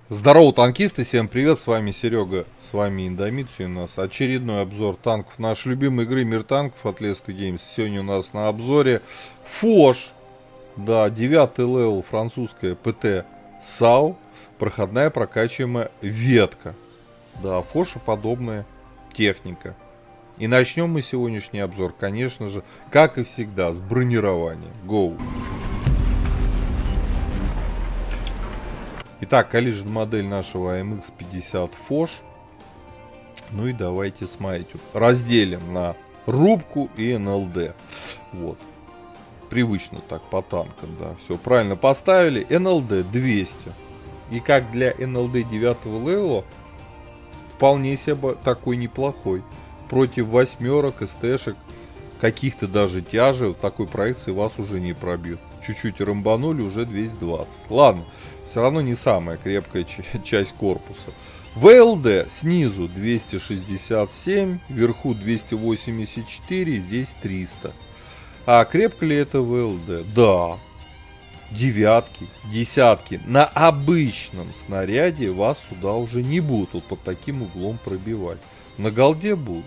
Здорово, танкисты, всем привет, с вами Серега, с вами Индомит, сегодня у нас очередной обзор танков нашей любимой игры Мир танков от Lesta Games. Сегодня у нас на обзоре Foch, да, 9 левел, французская ПТ САУ, проходная прокачиваемая ветка, да, Фоша подобная техника. И начнем мы сегодняшний обзор, конечно же, как и всегда, с бронирования. Go! Итак, коллижн модель нашего AMX-50 Foch. Ну и давайте смотреть. Разделим на рубку и НЛД. Вот. Привычно так по танкам, да. Все правильно поставили. НЛД 200. И как для НЛД 9 левела, вполне себе такой неплохой. Против восьмерок, СТшек, каких-то даже тяжей, в такой проекции вас уже не пробьют. Чуть-чуть рамбанули, уже 220. Ладно, все равно не самая крепкая часть корпуса. ВЛД снизу 267, вверху 284, здесь 300. А крепко ли это ВЛД? Да. Девятки, десятки. На обычном снаряде вас сюда уже не будут вот под таким углом пробивать. На голде будут.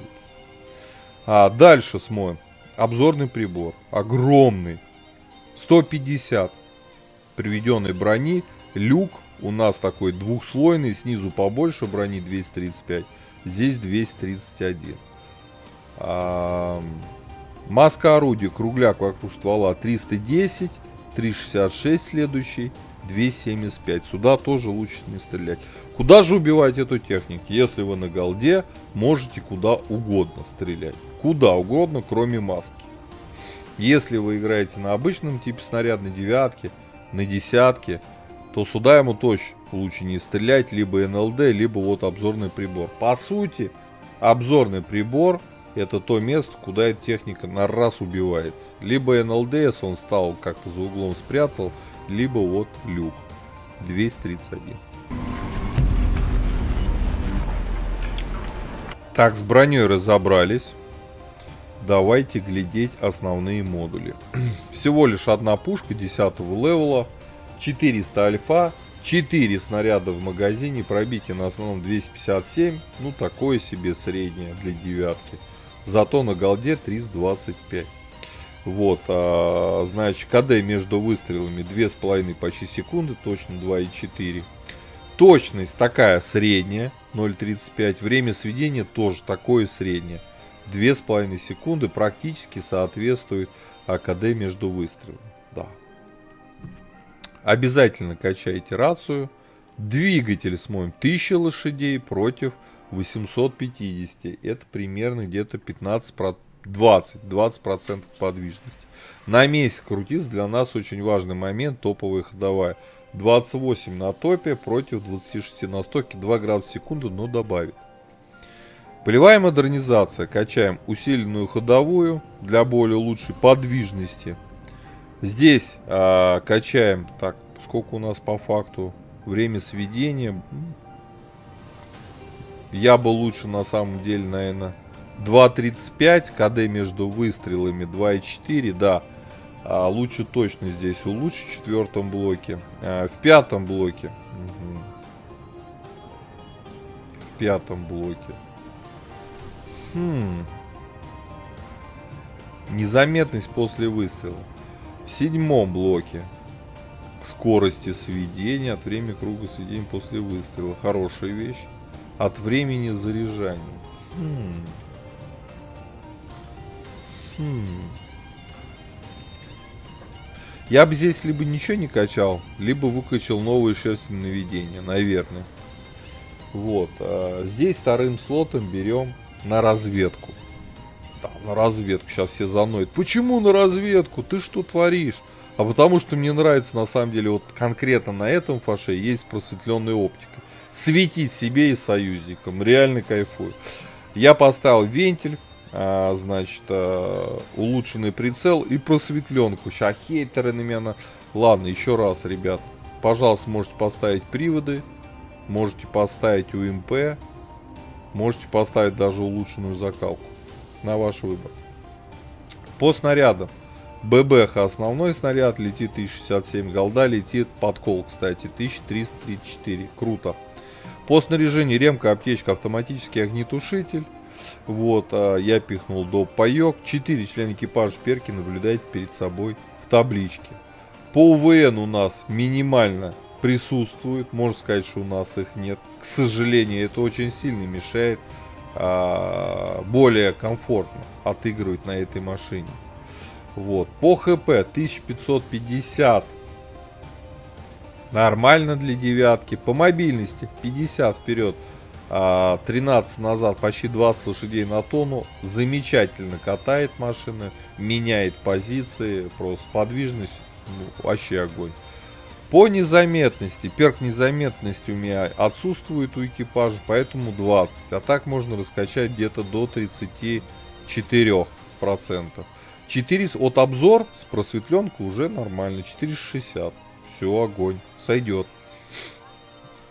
А дальше смотрим. Обзорный прибор. Огромный. 150 приведенной брони. Люк у нас такой двухслойный. Снизу побольше брони 235. Здесь 231. Маска орудия. Кругляк вокруг ствола 310. 366 следующий. 275. Сюда тоже лучше не стрелять. Куда же убивать эту технику? Если вы на голде, можете куда угодно стрелять. Куда угодно, кроме маски. Если вы играете на обычном типе снарядной девятки, на десятке, то сюда ему точно лучше не стрелять, либо НЛД, либо вот обзорный прибор. По сути, обзорный прибор это то место, куда эта техника на раз убивается. Либо НЛД, если он стал как-то за углом спрятал, либо вот люк 231. Так, с броней разобрались. Давайте глядеть основные модули. Всего лишь одна пушка 10 левела, 400 альфа, 4 снаряда в магазине, пробитие на основном 257, ну такое себе среднее для девятки. Зато на голде 325. Вот, значит, КД между выстрелами 2,5 почти секунды, точно 2,4. Точность такая средняя, 0,35. Время сведения тоже такое среднее. 2,5 секунды практически соответствует АКД между выстрелами. Да. Обязательно качайте рацию. Двигатель смотрим 1000 лошадей против 850. Это примерно где-то 20% подвижности. На месяц крутиться для нас очень важный момент. Топовая ходовая. 28 на топе против 26 на стоке. 2 градуса в секунду, но добавит. Полевая модернизация. Качаем усиленную ходовую для более лучшей подвижности. Здесь качаем, так, сколько у нас по факту время сведения. Я бы лучше на самом деле, наверное, 2.35. КД между выстрелами 2.4, да. Лучше точно здесь улучшить в четвертом блоке. В пятом блоке. В пятом блоке. Незаметность после выстрела. В седьмом блоке скорости сведения от времени круга сведения после выстрела. Хорошая вещь. От времени заряжания. Я бы здесь либо ничего не качал, либо выкачал новые шерстяные наведения, наверное. Вот. Здесь вторым слотом берем на разведку. Да, на разведку. Сейчас все заноют. Почему на разведку? Ты что творишь? А потому что мне нравится, на самом деле, вот конкретно на этом фаше есть просветленная оптика. Светить себе и союзникам. Реально кайфую. Я поставил вентиль. Значит, улучшенный прицел и просветленку. Сейчас хейтеры на меня... Ладно, еще раз, ребят. Пожалуйста, можете поставить приводы. Можете поставить УМП. Можете поставить даже улучшенную закалку. На ваш выбор. По снарядам. ББХ основной снаряд летит 1067, голда летит под кол, кстати, 1334. Круто. По снаряжению ремка, аптечка, автоматический огнетушитель. Вот, я пихнул до паёк. 4 члена экипажа перки наблюдайте перед собой в табличке. По УВН у нас минимально присутствует. Можно сказать, что у нас их нет. К сожалению, это очень сильно мешает более комфортно отыгрывать на этой машине. Вот. По ХП 1550. Нормально для девятки. По мобильности 50 вперед, 13 назад, почти 20 лошадей на тонну. Замечательно катает машина, меняет позиции, просто подвижность, вообще огонь. По незаметности, перк незаметности у меня отсутствует у экипажа, поэтому 20. А так можно раскачать где-то до 34%. 4, от обзор с просветленкой уже нормально, 460. Все, огонь, сойдет.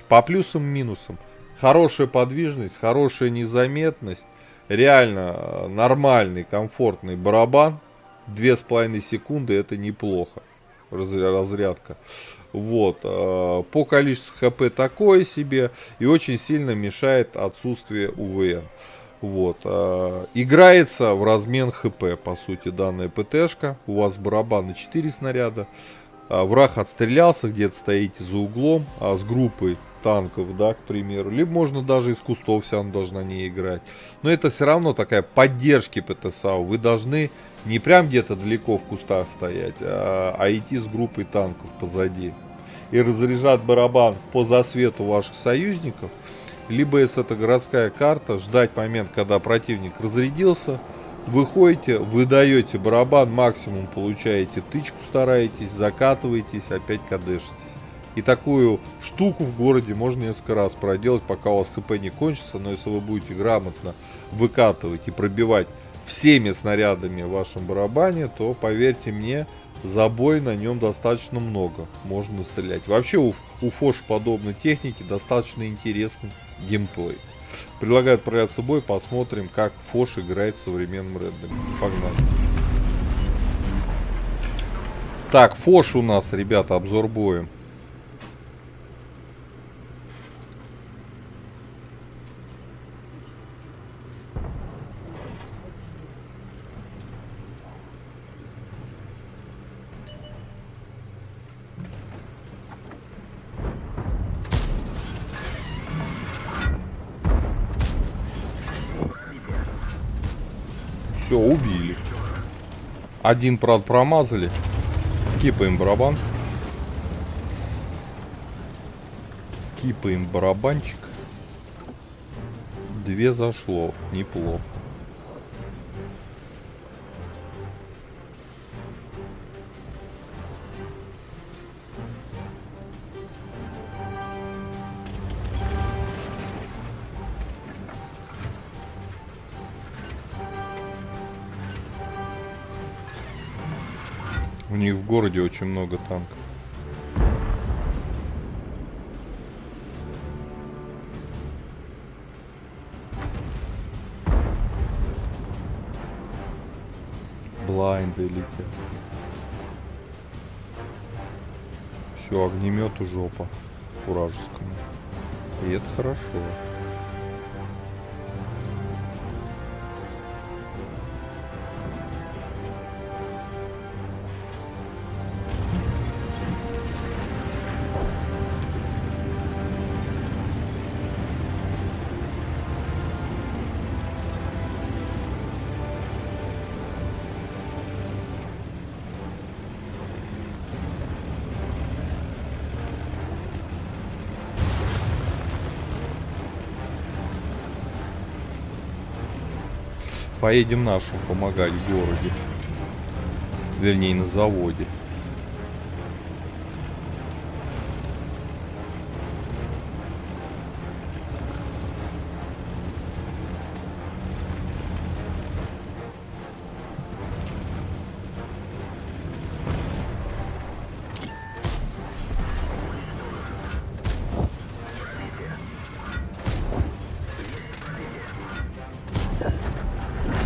По плюсам и минусам. Хорошая подвижность, хорошая незаметность. Реально нормальный, комфортный барабан. 2,5 секунды это неплохо. Разрядка. Вот. По количеству ХП такое себе. И очень сильно мешает отсутствие УВН. Вот. Играется в размен ХП, по сути, данная ПТшка. У вас барабаны 4 снаряда. Враг отстрелялся, где-то стоите за углом, с группой танков, да, к примеру. Либо можно даже из кустов вся равно должна не играть. Но это все равно такая поддержки ПТСАУ. Вы должны не прям где-то далеко в кустах стоять, а идти с группой танков позади. И разряжать барабан по засвету ваших союзников. Либо, если это городская карта, ждать момент, когда противник разрядился. Выходите, выдаете барабан, максимум получаете тычку, стараетесь, закатываетесь, опять кадешитесь. И такую штуку в городе можно несколько раз проделать, пока у вас ХП не кончится. Но если вы будете грамотно выкатывать и пробивать всеми снарядами в вашем барабане, то, поверьте мне, забой на нем достаточно много. Можно стрелять. Вообще у Фош подобной техники достаточно интересный геймплей. Предлагаю отправляться в бой, посмотрим, как Фош играет в современном рендере. Погнали. Так, Фош у нас, ребята, обзор боем. Все, убили. Один, правда, промазали. Скипаем барабан. Скипаем барабанчик. 2 зашло. Неплохо. У них в городе очень много танков. Блайнды летят. Все, огнемету жопа вражескому. И это хорошо. Поедем нашим помогать в городе. Вернее, на заводе.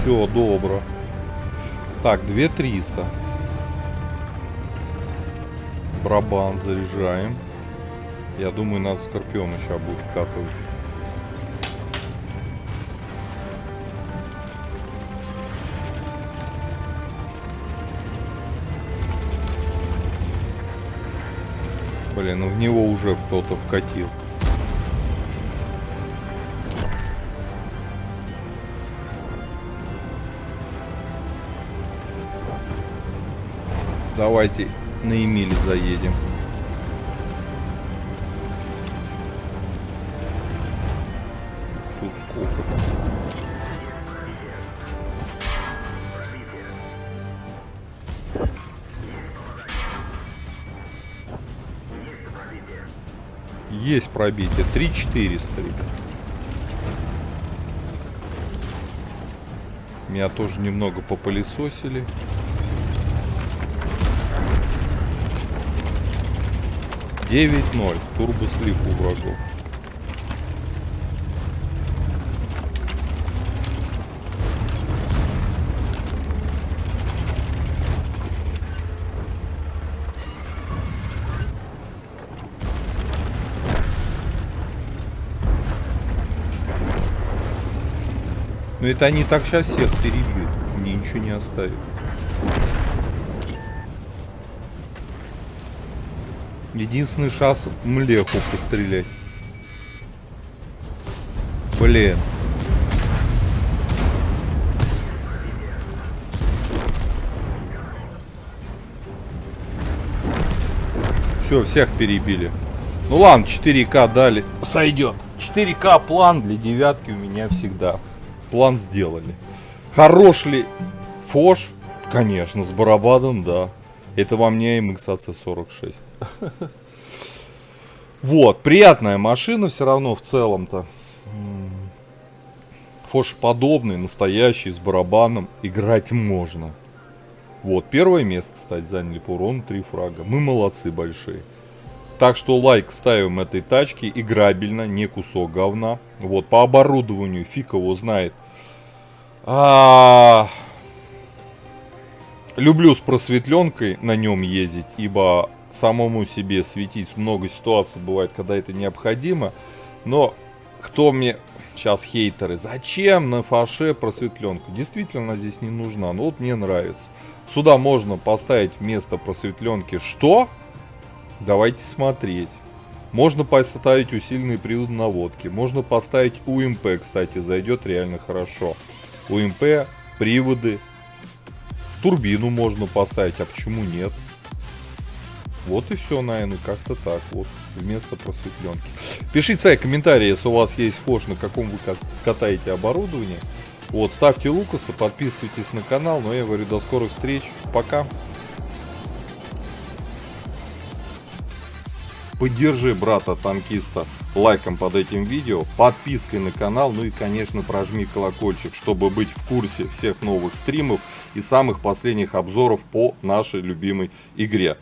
Все, добро. Так, 2300. Барабан заряжаем. Я думаю, надо Скорпиона сейчас будет вкатывать. Блин, ну в него уже кто-то вкатил. Давайте на Эмиле заедем. Тут сколько? Есть пробитие. 3400, ребят. Меня тоже немного попылесосили. Девять 0. Турбослив у врагов. Но это они так сейчас всех перебьют. Мне ничего не оставит. Единственный шанс Млеху пострелять. Блин. Все, всех перебили. Ну ладно, 4К дали. Сойдет. 4К план для девятки у меня всегда. План сделали. Хорош ли Фош? Конечно, с барабаном, да. Это вам не AMX AC46. Вот, приятная машина все равно в целом-то. Фош подобный, настоящий, с барабаном. Играть можно. Вот, первое место, кстати, заняли по урону 3 фрага. Мы молодцы большие. Так что лайк ставим этой тачке. Играбельно, не кусок говна. Вот, по оборудованию фиг его знает. Люблю с просветленкой на нем ездить, ибо самому себе светить много ситуаций бывает, когда это необходимо. Но кто мне... Сейчас хейтеры. Зачем на фаше просветленка? Действительно, она здесь не нужна. Но вот мне нравится. Сюда можно поставить вместо просветленки что? Давайте смотреть. Можно поставить усиленный привод наводки. Можно поставить УМП, кстати, зайдет реально хорошо. УМП, приводы. Турбину можно поставить, а почему нет? Вот и все, наверное, как-то так вот, вместо просветленки. Пишите свои комментарии, если у вас есть Фош, на каком вы катаете оборудование. Вот, ставьте лукасы, подписывайтесь на канал. Ну, я говорю, до скорых встреч. Пока. Поддержи брата-танкиста лайком под этим видео, подпиской на канал, ну и, конечно, прожми колокольчик, чтобы быть в курсе всех новых стримов и самых последних обзоров по нашей любимой игре.